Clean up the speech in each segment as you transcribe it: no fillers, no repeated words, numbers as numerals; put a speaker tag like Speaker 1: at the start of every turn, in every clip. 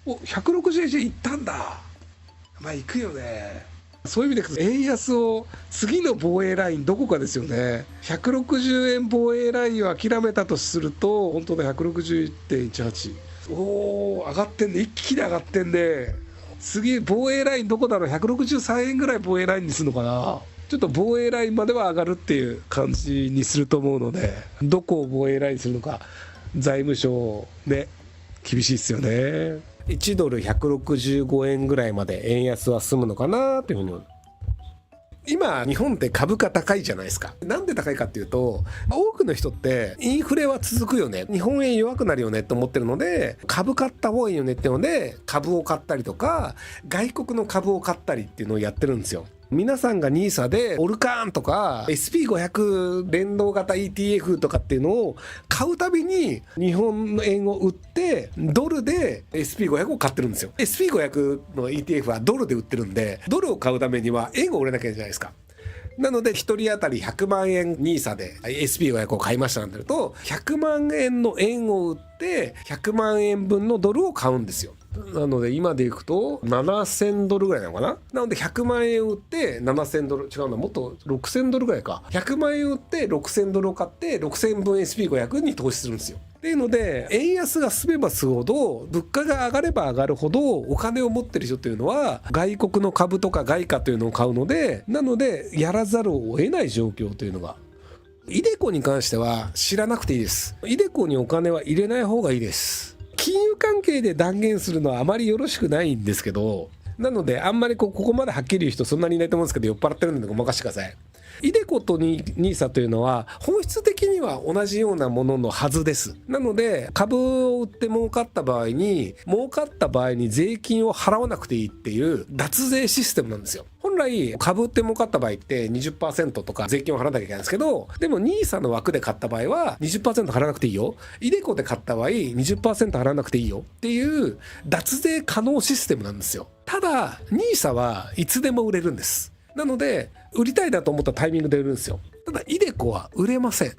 Speaker 1: お、160円じゃいったんだ。まあ行くよね。そういう意味で円安を次の防衛ラインどこかですよね。160円防衛ラインを諦めたとすると本当だ 161.18。 おお、上がってんね。一気に上がってんね。次防衛ラインどこだろう。163円ぐらい防衛ラインにするのかな。ちょっと防衛ラインまでは上がるっていう感じにすると思うので、どこを防衛ラインにするのか財務省ね、厳しいですよね。1ドル165円ぐらいまで円安は進むのかなというふうに。今日本って株価高いじゃないですか。なんで高いかっていうと、多くの人ってインフレは続くよね、日本円弱くなるよねと思ってるので、株買った方がいいよねってので株を買ったりとか外国の株を買ったりっていうのをやってるんですよ。皆さんが NISA でオルカーンとか SP500 連動型 ETF とかっていうのを買うたびに日本円を売ってドルで SP500 を買ってるんですよ。 SP500 の ETF はドルで売ってるんで、ドルを買うためには円を売れなきゃいけないじゃないですか。なので1人当たり100万円 NISA で SP500 を買いましたなんてると、100万円の円を売って100万円分のドルを買うんですよ。なので今でいくと7000ドルぐらいなのかな。なので100万円売って7000ドル、違うな、もっと6000ドルぐらいか。100万円売って6000ドルを買って6000分 SP500 に投資するんですよ。っていうので、円安が進めば進むほど、物価が上がれば上がるほどお金を持ってる人というのは外国の株とか外貨というのを買うので、なのでやらざるを得ない状況というのが。イデコに関しては知らなくていいです。イデコにお金は入れない方がいいです。金融関係で断言するのはあまりよろしくないんですけど、なのであんまりここまではっきり言う人そんなにいないと思うんですけど、酔っ払ってるんでごまかしてください。イデコとNISAというのは本質的には同じようなもののはずです。なので株を売って儲かった場合に税金を払わなくていいっていう脱税システムなんですよ。本来株売って儲かった場合って 20% とか税金を払わなきゃいけないんですけど、でも NISA の枠で買った場合は 20% 払わなくていいよ、イデコで買った場合 20% 払わなくていいよっていう脱税可能システムなんですよ。ただ NISA はいつでも売れるんです。なので売りたいなと思ったタイミングで売るんですよ。ただイデコは売れません。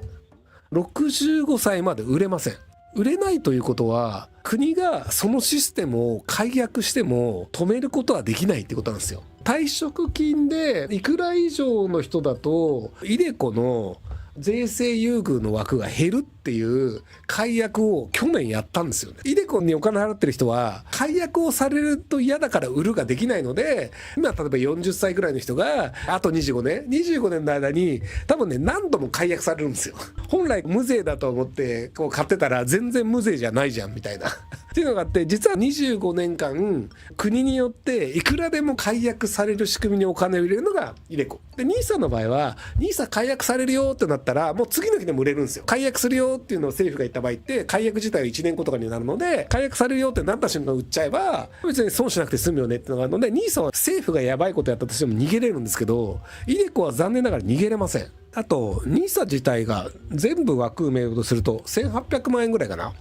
Speaker 1: 65歳まで売れません。売れないということは国がそのシステムを解約しても止めることはできないってことなんですよ。退職金でいくら以上の人だとイデコの税制優遇の枠が減るっていう解約を去年やったんですよね。イデコにお金払ってる人は解約をされると嫌だから売るができないので、今例えば40歳ぐらいの人があと25年の間に多分ね何度も解約されるんですよ。本来無税だと思ってこう買ってたら全然無税じゃないじゃんみたいなっていうのがあって、実は25年間国によっていくらでも解約される仕組みにお金を入れるのがイデコで、NISA の場合は NISA 解約されるよってなったらもう次の日でも売れるんですよ。解約するよっていうのを政府が言った場合って解約自体は1年後とかになるので、解約されるよってなった瞬間売っちゃえば別に損しなくて済むよねっていうのがあるので、 NISA は政府がやばいことやったとしても逃げれるんですけど、イデコは残念ながら逃げれません。あと NISA 自体が全部枠埋めようとすると1800万円ぐらいかな。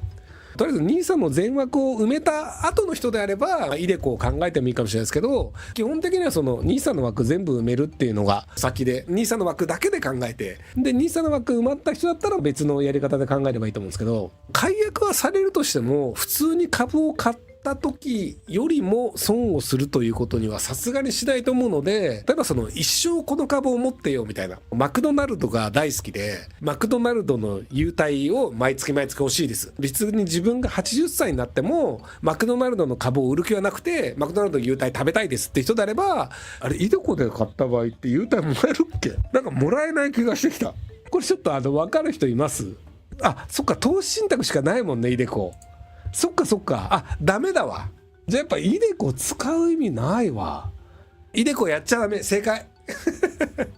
Speaker 1: とりあえず NISA の全枠を埋めた後の人であればイデコを考えてもいいかもしれないですけど、基本的にはその NISA の枠全部埋めるっていうのが先で、 NISA の枠だけで考えて、で NISA の枠埋まった人だったら別のやり方で考えればいいと思うんですけど、解約はされるとしても普通に株を買った時よりも損をするということにはさすがにしないと思うので、例えばその一生この株を持ってよみたいな、マクドナルドが大好きでマクドナルドの優待を毎月欲しいです。別に自分が80歳になってもマクドナルドの株を売る気はなくてマクドナルドの優待食べたいですって人であれば、あれイデコで買った場合って優待もらえるっけ、なんかもらえない気がしてきた。これちょっと分かる人います？あ、そっか、投資信託しかないもんねイデコ。そっか、あ、ダメだわ。じゃあやっぱイデコ使う意味ないわ。イデコやっちゃダメ、正解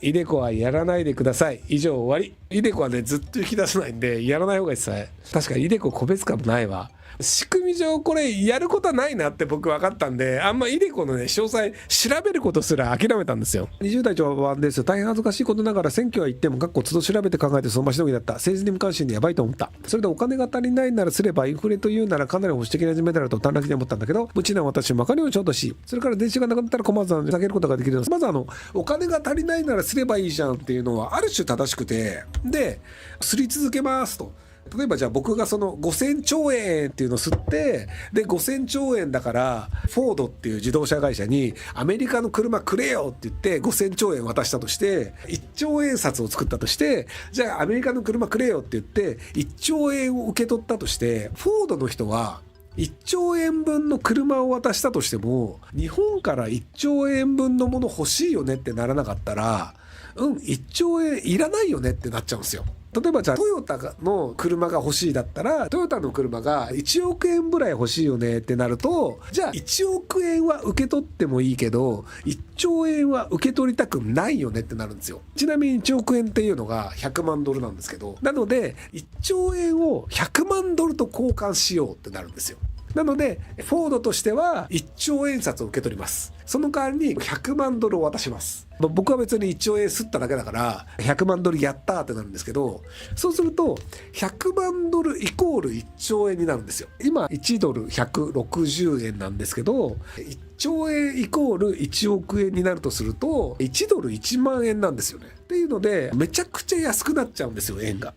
Speaker 1: イデコはやらないでください。以上終わり。イデコはねずっと引き出せないんでやらない方がいいですね。確かにイデコ個別株ないわ。仕組み上これやることはないなって僕分かったんで、あんまイデコのね詳細調べることすら諦めたんですよ。20代序盤です。大変恥ずかしいことながら選挙は行っても都度調べて考えてその場しのぎだった。政治に無関心でやばいと思った。それでお金が足りないならすればインフレというならかなり保守的な始めだろうと短絡に思ったんだけど、無知な私まかりをちょうどし、それから電池がなくなったら困らず下げることができる。まずお金が足りないならすればいいじゃんっていうのはある種正しくて、ですり続けますと。例えばじゃあ僕がその5000兆円っていうのを吸ってで5000兆円だからフォードっていう自動車会社にアメリカの車くれよって言って5000兆円渡したとして1兆円札を作ったとしてじゃあアメリカの車くれよって言って1兆円を受け取ったとしてフォードの人は1兆円分の車を渡したとしても日本から1兆円分のもの欲しいよねってならなかったら1兆円いらないよねってなっちゃうんですよ。例えばじゃあトヨタの車が欲しいだったらトヨタの車が1億円ぐらい欲しいよねってなるとじゃあ1億円は受け取ってもいいけど1兆円は受け取りたくないよねってなるんですよ。ちなみに1億円っていうのが100万ドルなんですけどなので1兆円を100万ドルと交換しようってなるんですよ。なのでフォードとしては1兆円札を受け取ります。その代わりに100万ドルを渡します。僕は別に1兆円吸っただけだから100万ドルやったーってなるんですけどそうすると100万ドルイコール1兆円になるんですよ。今1ドル160円なんですけど1兆円イコール1億円になるとすると1ドル1万円なんですよね。っていうのでめちゃくちゃ安くなっちゃうんですよ円が。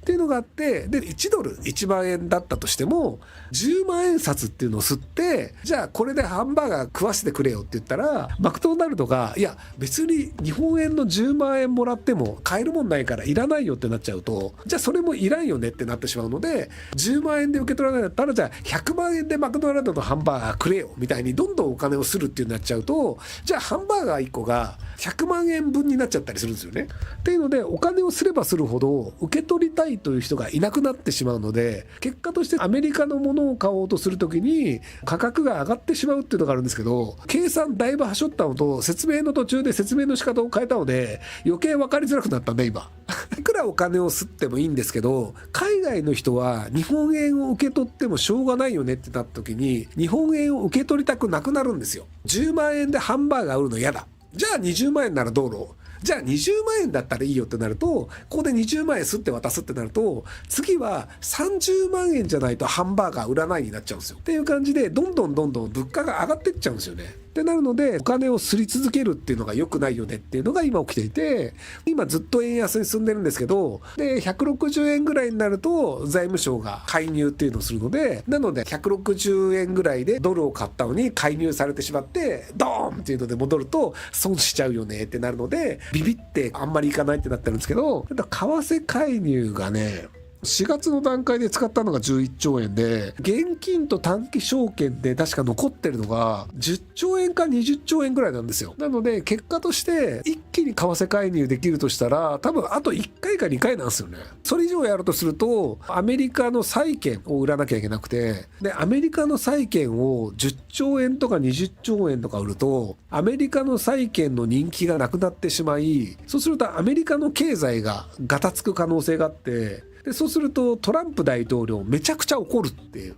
Speaker 1: っていうのがあってで1ドル1万円だったとしても10万円札っていうのを吸ってじゃあこれでハンバーガー食わせてくれよって言ったらマクドナルドがいや別に日本円の10万円もらっても買えるもんないからいらないよってなっちゃうとじゃあそれもいらんよねってなってしまうので10万円で受け取らないんだったらじゃあ100万円でマクドナルドのハンバーガーくれよみたいにどんどんお金をするっていうになっちゃうとじゃあハンバーガー1個が100万円分になっちゃったりするんですよね。っていうのでお金をすればするほど受け取りたいという人がいなくなってしまうので結果としてアメリカのものを買おうとするときに価格が上がってしまうっていうのがあるんですけど計算だいぶはしょったのと説明の途中で説明の仕方を変えたので余計分かりづらくなったね今いくらお金を吸ってもいいんですけど海外の人は日本円を受け取ってもしょうがないよねってなった時に日本円を受け取りたくなくなるんですよ。10万円でハンバーガー売るの嫌だじゃあ20万円ならどうろじゃあ20万円だったらいいよってなるとここで20万円すって渡すってなると次は30万円じゃないとハンバーガー売らないになっちゃうんですよっていう感じでどんどん物価が上がってっちゃうんですよね。ってなるのでお金をすり続けるっていうのが良くないよねっていうのが今起きていて今ずっと円安に進んでるんですけどで160円ぐらいになると財務省が介入っていうのをするのでなので160円ぐらいでドルを買ったのに介入されてしまってドーンっていうので戻ると損しちゃうよねってなるのでビビってあんまりいかないってなってるんですけどただ為替介入がね4月の段階で使ったのが11兆円で現金と短期証券で確か残ってるのが10兆円か20兆円ぐらいなんですよ。なので結果として一気に為替介入できるとしたら多分あと1回か2回なんですよね。それ以上やるとするとアメリカの債券を売らなきゃいけなくてでアメリカの債券を10兆円とか20兆円とか売るとアメリカの債券の人気がなくなってしまいそうするとアメリカの経済がガタつく可能性があってでそうするとトランプ大統領めちゃくちゃ怒るっていう。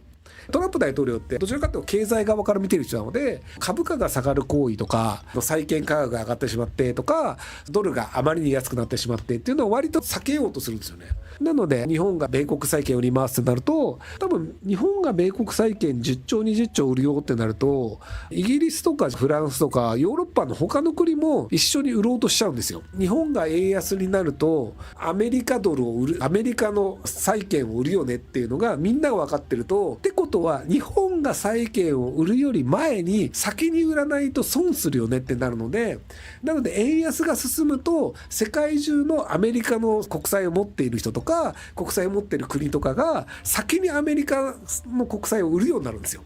Speaker 1: トランプ大統領ってどちらかというと経済側から見てる人なので株価が下がる行為とか債券価格が上がってしまってとかドルがあまりに安くなってしまってっていうのを割と避けようとするんですよね。なので日本が米国債券を売りますってなると多分日本が米国債券10兆20兆売るよってなるとイギリスとかフランスとかヨーロッパの他の国も一緒に売ろうとしちゃうんですよ。日本が円安になるとアメリカドルを売るアメリカの債券を売るよねっていうのがみんなが分かってるとってことは日本が債券を売るより前に先に売らないと損するよねってなるのでなので円安が進むと世界中のアメリカの国債を持っている人とか国債を持っている国とかが先にアメリカの国債を売るようになるんですよ。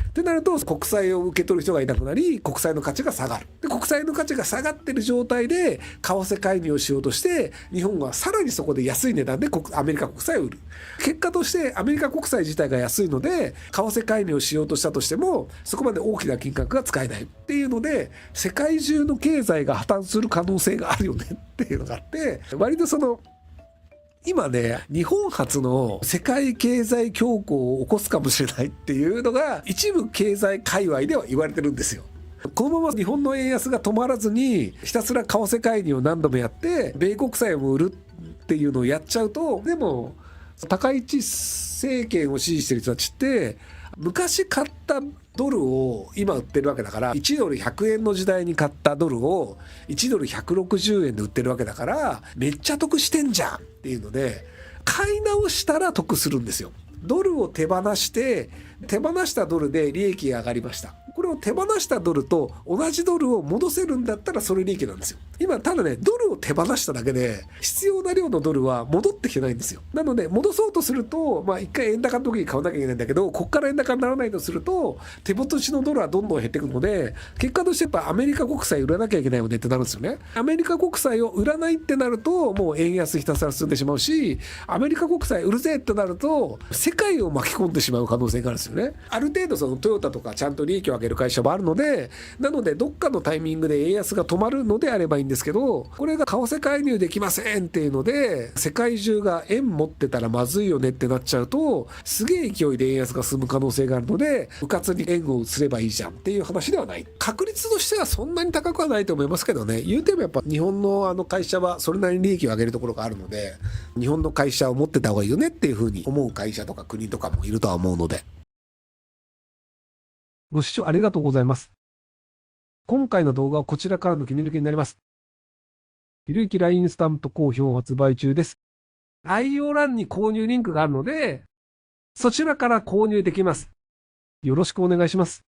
Speaker 1: ってなると国債を受け取る人がいなくなり国債の価値が下がる。で国債の価値が下がってる状態で為替介入をしようとして日本はさらにそこで安い値段でアメリカ国債を売る。結果としてアメリカ国債自体が安いので為替介入をしようとしたとしてもそこまで大きな金額が使えないっていうので世界中の経済が破綻する可能性があるよねっていうのがあって割とその今ね日本初の世界経済恐慌を起こすかもしれないっていうのが一部経済界隈では言われてるんですよ。このまま日本の円安が止まらずにひたすら為替介入を何度もやって米国債を売るっていうのをやっちゃうとでも高市政権を支持してる人たちって昔買ったドルを今売ってるわけだから1ドル100円の時代に買ったドルを1ドル160円で売ってるわけだからめっちゃ得してんじゃんっていうので買い直したら得するんですよ。ドルを手放して、手放したドルで利益が上がりました。これを手放したドルと同じドルを戻せるんだったらそれ利益なんですよ。今ただね、ドルを手放しただけで必要な量のドルは戻ってきてないんですよ。なので戻そうとすると、一回円高の時に買わなきゃいけないんだけど、こっから円高にならないとすると手元地のドルはどんどん減っていくので、結果としてやっぱアメリカ国債売らなきゃいけないよねってなるんですよね。アメリカ国債を売らないってなるともう円安ひたすら進んでしまうし、アメリカ国債売るぜってなると世界を巻き込んでしまう可能性があるんですよね。ある程度そのトヨタとかちゃんと利益を上げる会社もあるので、なのでどっかのタイミングで円安が止まるのであればいいんですけど、これが為替介入できませんっていうので世界中が円持ってたらまずいよねってなっちゃうと、すげえ勢いで円安が進む可能性があるので、うかつに円をすればいいじゃんっていう話ではない。確率としてはそんなに高くはないと思いますけどね。言うてもやっぱ日本の会社はそれなりに利益を上げるところがあるので、日本の会社を持ってた方がいいよねっていうふうに思う会社とか国とかもいるとは思うので。ご視聴ありがとうございます。今回の動画はこちらからの切り抜きになります。ひろゆき LINE スタンプ好評発売中です。概要欄に購入リンクがあるので、そちらから購入できます。よろしくお願いします。